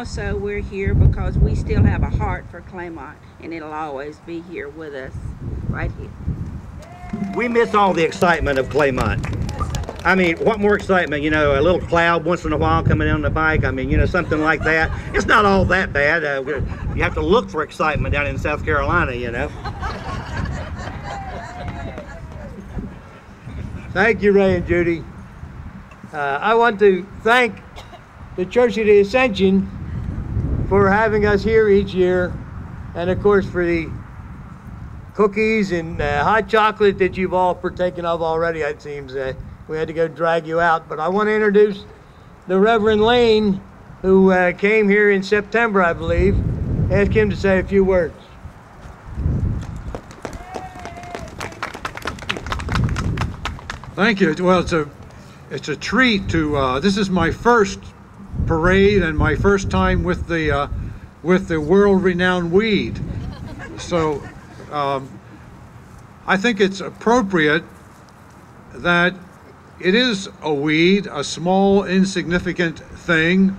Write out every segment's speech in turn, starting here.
also we're here because we still have a heart for Claymont, and it'll always be here with us, right here. We miss all the excitement of Claymont. I mean, what more excitement, you know, a little cloud once in a while coming down the pike. I mean, you know, something like that. It's not all that bad. You have to look for excitement down in South Carolina, you know. Thank you, Ray and Judy. I want to thank the Church of the Ascension for having us here each year, and of course for the cookies and hot chocolate that you've all partaken of already. It seems we had to go drag you out, but I want to introduce the Reverend Lane, who came here in September, I believe. Ask him to say a few words. Thank you. Well, it's a treat to. This is my first parade and my first time with the world-renowned weed. So I think it's appropriate that it is a weed, a small, insignificant thing,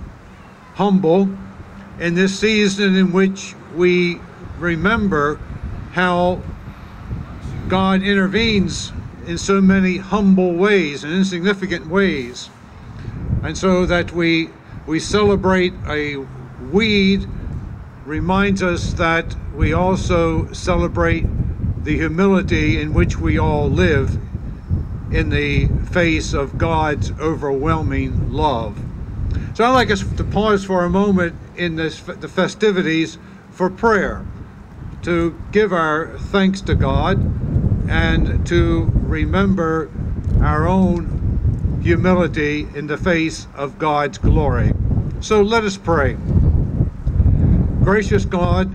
humble, in this season in which we remember how God intervenes in so many humble ways and insignificant ways. And so that we celebrate a weed reminds us that we also celebrate the humility in which we all live in the face of God's overwhelming love. So I'd like us to pause for a moment in the festivities for prayer, to give our thanks to God and to remember our own humility in the face of God's glory. So let us pray. Gracious God,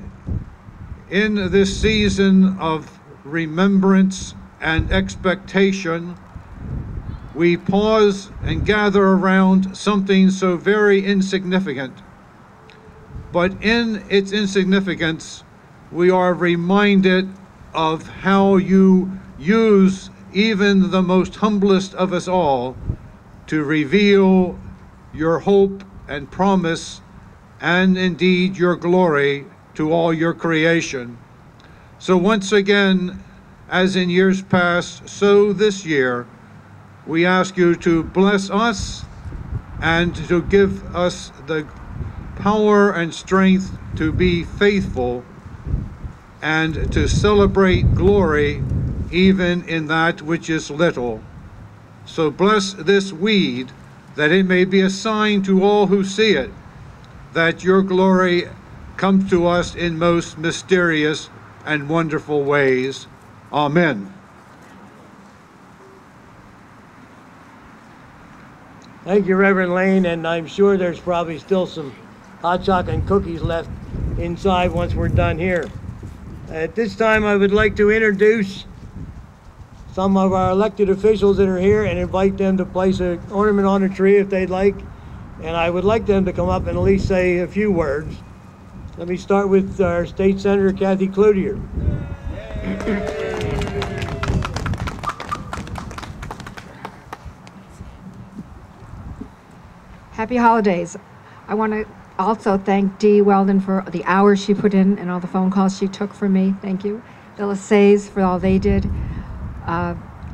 in this season of remembrance and expectation, we pause and gather around something so very insignificant. But in its insignificance, we are reminded of how you use even the most humblest of us all to reveal your hope and promise and indeed your glory to all your creation. So once again, as in years past, so this year, we ask you to bless us and to give us the power and strength to be faithful and to celebrate glory even in that which is little. So bless this weed, that it may be a sign to all who see it that your glory comes to us in most mysterious and wonderful ways. Amen. Thank you, Reverend Lane, and I'm sure there's probably still some hot chocolate and cookies left inside once we're done here. At this time, I would like to introduce some of our elected officials that are here and invite them to place an ornament on a tree if they'd like. And I would like them to come up and at least say a few words. Let me start with our State Senator, Kathy Cloutier. Happy holidays. I want to also thank Dee Weldon for the hours she put in and all the phone calls she took for me. Thank you. The Lasays for all they did.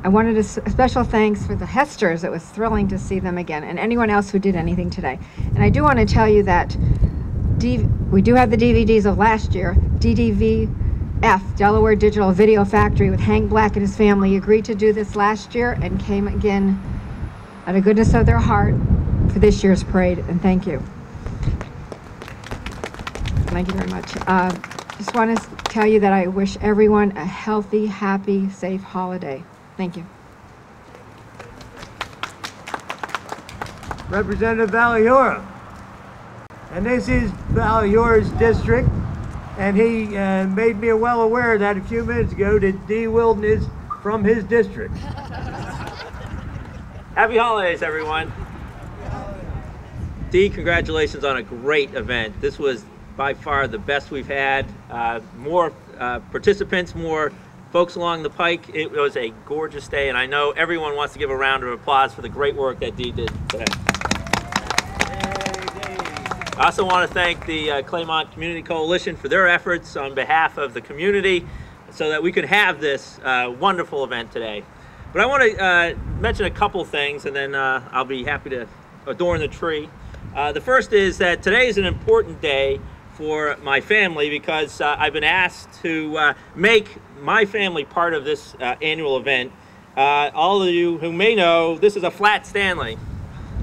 I wanted a special thanks for the Hesters. It was thrilling to see them again, and anyone else who did anything today. And I do want to tell you that we do have the DVDs of last year. DDVF, Delaware Digital Video Factory, with Hank Black and his family, agreed to do this last year and came again out of goodness of their heart for this year's parade, and thank you. Thank you very much. Just want to tell you that I wish everyone a healthy, happy, safe holiday. Thank you. Representative Valiora. And this is Valiora's district, and he made me well aware that a few minutes ago that Dee Weldon is from his district. Happy holidays, everyone. Dee, congratulations on a great event. This was by far the best we've had. More participants, more folks along the pike. It was a gorgeous day, and I know everyone wants to give a round of applause for the great work that Dee did today. I also want to thank the Claymont Community Coalition for their efforts on behalf of the community so that we could have this wonderful event today. But I want to mention a couple things, and then I'll be happy to adorn the tree. The first is that today is an important day for my family because I've been asked to make my family part of this annual event. All of you who may know, this is a Flat Stanley.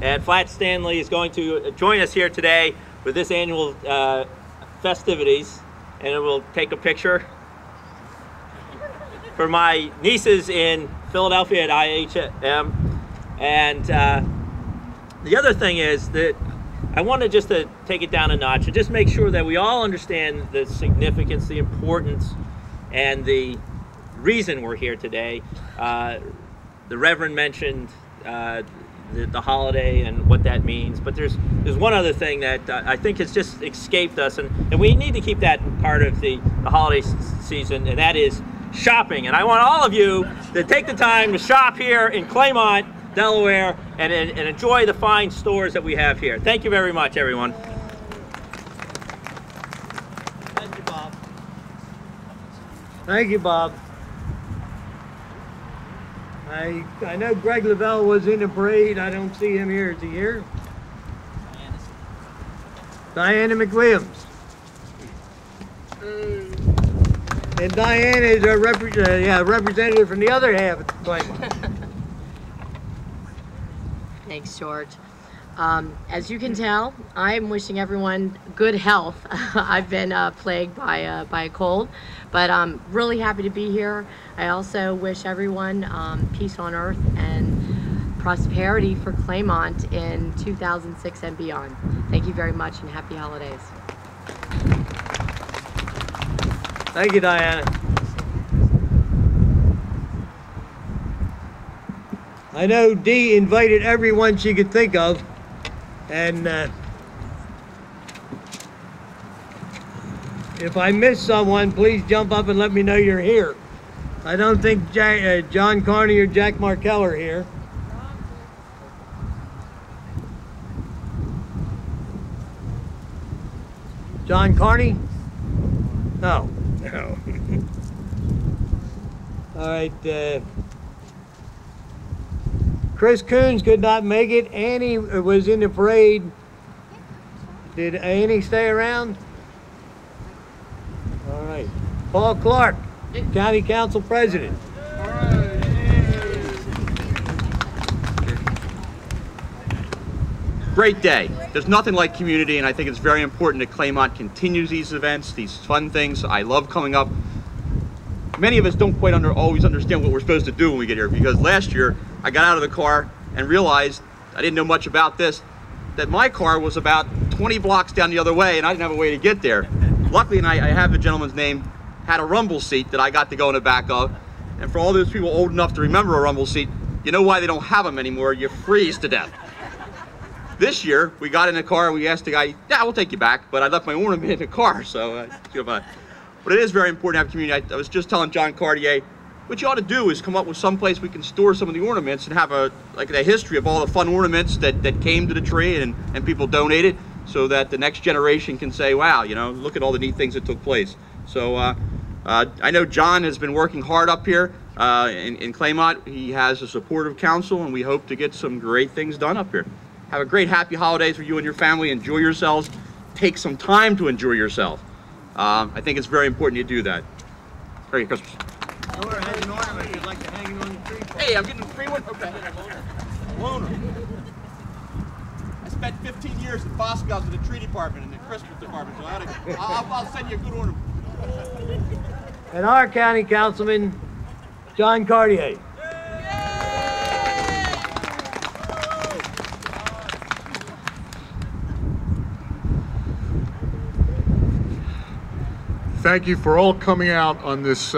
And Flat Stanley is going to join us here today with this annual festivities, and it will take a picture for my nieces in Philadelphia at IHM. And the other thing is that I wanted just to take it down a notch and just make sure that we all understand the significance, the importance, and the reason we're here today. The Reverend mentioned the holiday and what that means, but there's one other thing that I think has just escaped us, and we need to keep that part of the holiday season, and that is shopping. And I want all of you to take the time to shop here in Claymont, Delaware, and enjoy the fine stores that we have here. Thank you very much, everyone. Thank you, Bob. Thank you, Bob. I know Greg Lavelle was in the parade. I don't see him here. Is he here? Diana McWilliams. And Diana is a representative from the other half of the Claymont. Thanks, George. As you can tell, I'm wishing everyone good health. I've been plagued by a cold, but I'm really happy to be here. I also wish everyone peace on earth and prosperity for Claymont in 2006 and beyond. Thank you very much and happy holidays. Thank you, Diana. I know Dee invited everyone she could think of, and if I miss someone, please jump up and let me know you're here. I don't think John Carney or Jack Markell are here. John Carney? No. No. All right. Chris Coons could not make it. Annie was in the parade. Did Annie stay around? All right. Paul Clark, County Council President. Great day. There's nothing like community, and I think it's very important that Claymont continues these events, these fun things. I love coming up. Many of us don't quite always understand what we're supposed to do when we get here, because last year I got out of the car and realized, I didn't know much about this, that my car was about 20 blocks down the other way and I didn't have a way to get there. Luckily, and I have the gentleman's name, had a rumble seat that I got to go in the back of. And for all those people old enough to remember a rumble seat, you know why they don't have them anymore. You freeze to death. This year, we got in the car and we asked the guy, yeah, we'll take you back, but I left my ornament in the car, so, but it is very important to have community. I was just telling John Cartier, what you ought to do is come up with some place we can store some of the ornaments and have a history of all the fun ornaments that came to the tree and people donated, so that the next generation can say, wow, you know, look at all the neat things that took place. So I know John has been working hard up here in Claymont. He has a supportive council, and we hope to get some great things done up here. Have a great happy holidays for you and your family. Enjoy yourselves. Take some time to enjoy yourself. I think it's very important you do that. Merry Christmas. Or has an ornament you'd like to hang it on the tree for. Hey, I'm getting a free one? Okay. Loaner. I spent 15 years at Boscov's in the tree department and the Christmas department, so I'll send you a good ornament. And our county councilman, John Cartier. Thank you for all coming out on this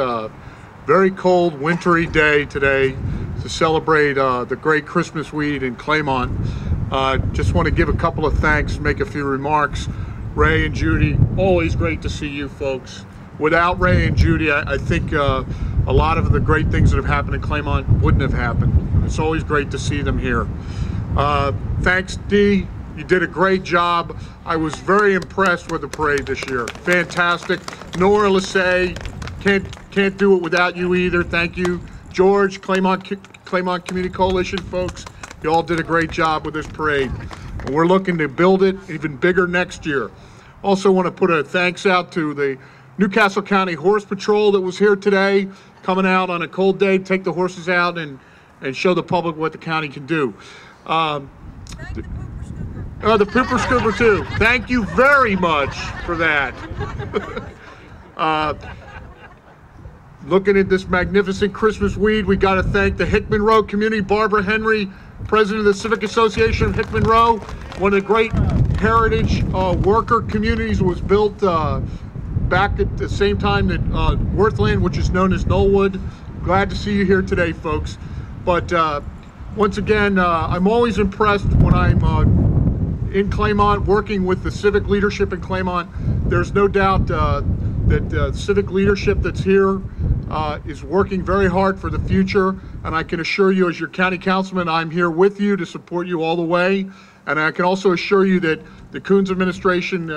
very cold, wintry day today to celebrate the great Christmas weed in Claymont. Just want to give a couple of thanks, make a few remarks. Ray and Judy, always great to see you folks. Without Ray and Judy, I think a lot of the great things that have happened in Claymont wouldn't have happened. It's always great to see them here. Thanks, Dee, You did a great job. I was very impressed with the parade this year. Fantastic. Nora Lassay, can't do it without you either. Thank you. George, Claymont Community Coalition folks, you all did a great job with this parade. And we're looking to build it even bigger next year. Also want to put a thanks out to the Newcastle County Horse Patrol that was here today, coming out on a cold day, take the horses out and show the public what the county can do. The Pooper Scooper too. Thank you very much for that. Looking at this magnificent Christmas weed, we got to thank the Hickman Row community. Barbara Henry, president of the Civic Association of Hickman Row. One of the great heritage worker communities was built back at the same time that Worthland, which is known as Knollwood. Glad to see you here today, folks. But once again, I'm always impressed when I'm in Claymont, working with the civic leadership in Claymont. There's no doubt that civic leadership that's here is working very hard for the future. And I can assure you, as your county councilman, I'm here with you to support you all the way. And I can also assure you that the Coons administration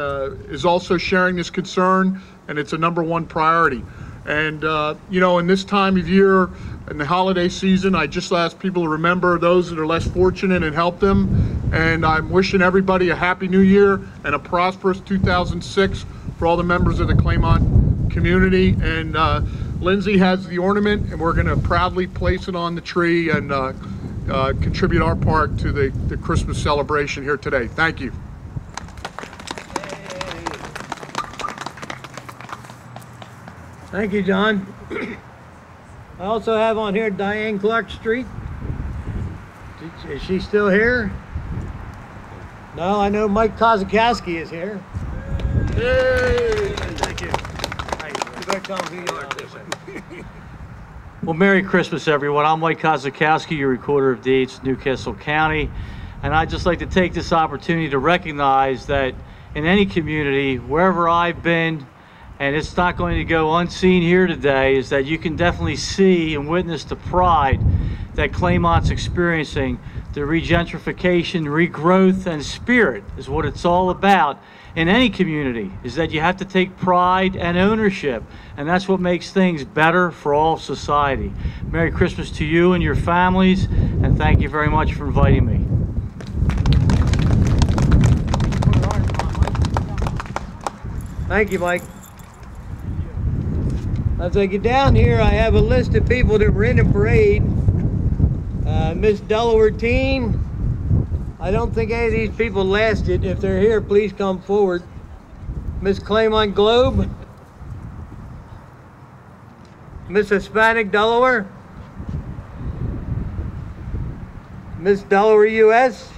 is also sharing this concern, and it's a #1 priority. And, you know, in this time of year, in the holiday season, I just ask people to remember those that are less fortunate and help them. And I'm wishing everybody a happy new year and a prosperous 2006 for all the members of the Claymont community. And Lindsay has the ornament, and we're going to proudly place it on the tree and contribute our part to the Christmas celebration here today. Thank you. Thank you, John. I also have on here Diane Clark Street. Is she still here? No, I know Mike Kozakowski is here. Yay! Thank you. You better tell him who you are. Well, Merry Christmas, everyone. I'm Mike Kozakowski, your Recorder of Deeds, Newcastle County. And I'd just like to take this opportunity to recognize that in any community, wherever I've been, and it's not going to go unseen here today, is that you can definitely see and witness the pride that Claymont's experiencing. The regentrification, regrowth, and spirit is what it's all about in any community, is that you have to take pride and ownership, and that's what makes things better for all of society. Merry Christmas to you and your families, and thank you very much for inviting me. Thank you, Mike. As I get down here, I have a list of people that were in the parade. Miss Delaware team. I don't think any of these people lasted. If they're here, please come forward. Miss Claymont Globe. Miss Hispanic Delaware. Miss Delaware US.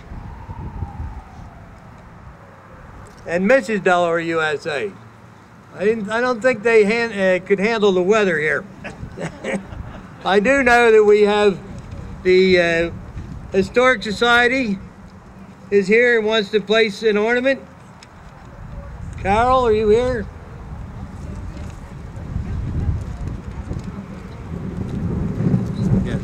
And Mrs. Delaware USA. I don't think they could handle the weather here. I do know that we have the Historic Society is here and wants to place an ornament. Carol, are you here? Yes.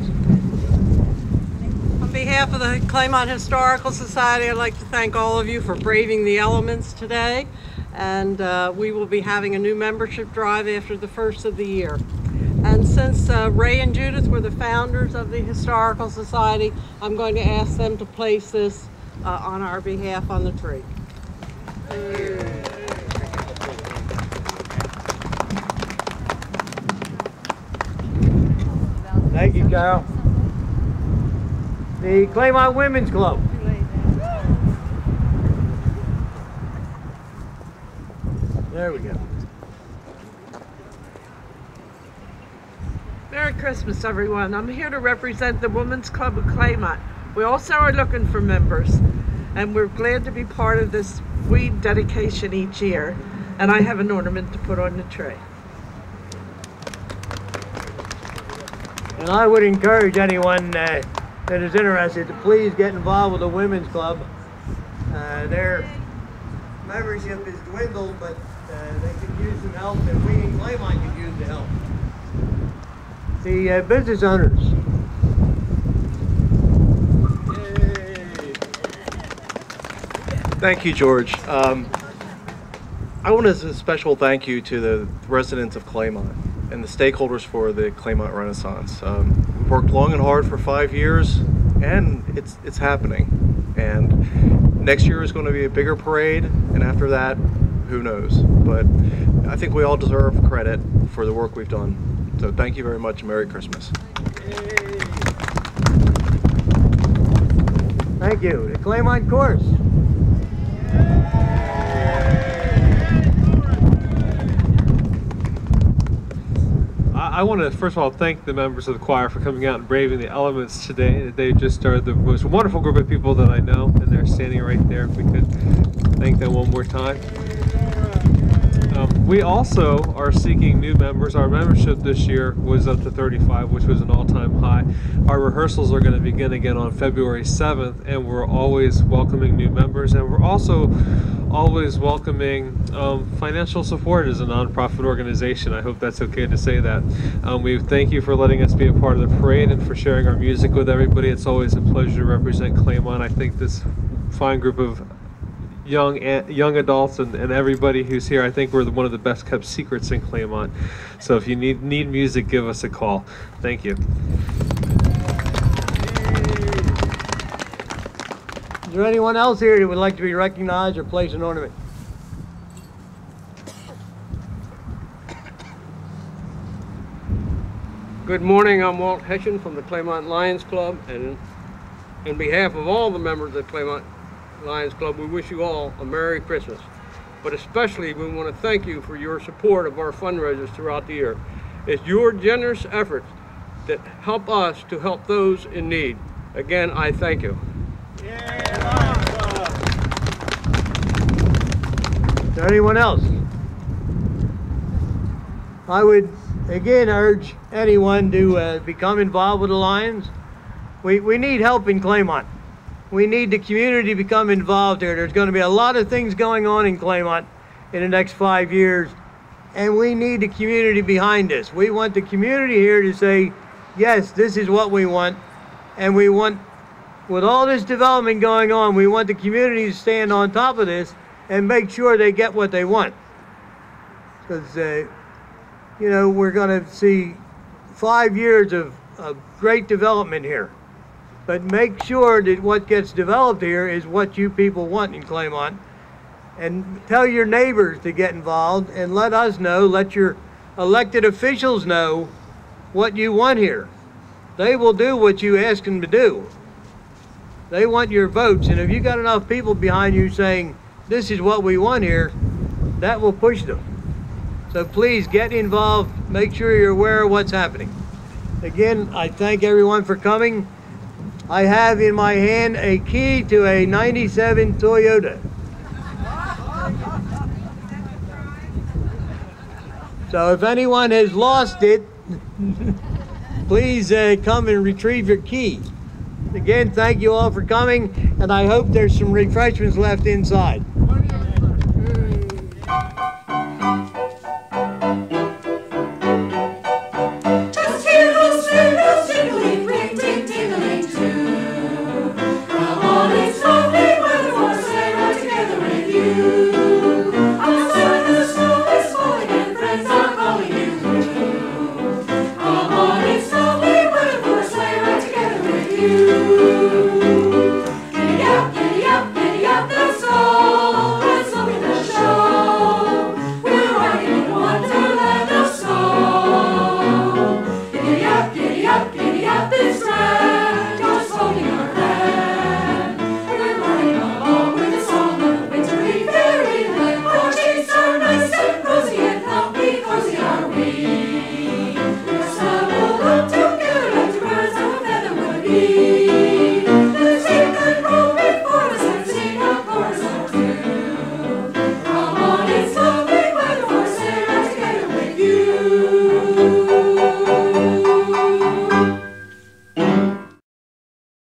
On behalf of the Claymont Historical Society, I'd like to thank all of you for braving the elements today. And we will be having a new membership drive after the first of the year. And since Ray and Judith were the founders of the Historical Society, I'm going to ask them to place this on our behalf on the tree. Thank you, Carol. The Claymont Women's Club. There we go. Merry Christmas, everyone. I'm here to represent the Women's Club of Claymont. We also are looking for members, and we're glad to be part of this weed dedication each year. And I have an ornament to put on the tree. And I would encourage anyone that is interested to please get involved with the Women's Club. Their membership is dwindled, but they could use some help, and we in Claymont could use the help. The business owners. Thank you, George. I want to say a special thank you to the residents of Claymont and the stakeholders for the Claymont Renaissance. We've worked long and hard for 5 years, and it's happening. And next year is going to be a bigger parade, and after that, who knows? But I think we all deserve credit for the work we've done. So thank you very much, and Merry Christmas. Thank you. The Claymont Chorus. I want to first of all thank the members of the choir for coming out and braving the elements today. They just are the most wonderful group of people that I know, and they're standing right there. If we could thank them one more time. We also are seeking new members. Our membership this year was up to 35, which was an all-time high. Our rehearsals are going to begin again on February 7th, and we're always welcoming new members, and we're also always welcoming financial support as a nonprofit organization. I hope that's okay to say that. We thank you for letting us be a part of the parade and for sharing our music with everybody. It's always a pleasure to represent Claymont. I think this fine group of young adults and everybody who's here, I think we're one of the best kept secrets in Claymont. So if you need music, give us a call. Thank you. Is there anyone else here that would like to be recognized or place an ornament? Good morning, I'm Walt Hessian from the Claymont Lions Club, and in behalf of all the members of the Claymont Lions Club, we wish you all a Merry Christmas. But especially we want to thank you for your support of our fundraisers throughout the year. It's your generous efforts that help us to help those in need. Again, I thank you. Is there anyone else? I would again urge anyone to become involved with the Lions. We need help in Claymont. We need the community to become involved here. There's going to be a lot of things going on in Claymont in the next 5 years, and we need the community behind us. We want the community here to say, yes, this is what we want, and we want, with all this development going on, we want the community to stand on top of this and make sure they get what they want. Because, you know, we're going to see 5 years of great development here. But make sure that what gets developed here is what you people want in Claymont. And tell your neighbors to get involved and let us know, let your elected officials know what you want here. They will do what you ask them to do. They want your votes, and if you got enough people behind you saying, this is what we want here, that will push them. So please get involved, make sure you're aware of what's happening. Again, I thank everyone for coming. I have in my hand a key to a 97 Toyota. So if anyone has lost it, please come and retrieve your key. Again, thank you all for coming, and I hope there's some refreshments left inside. I'm sorry the snow is falling and friends are calling you.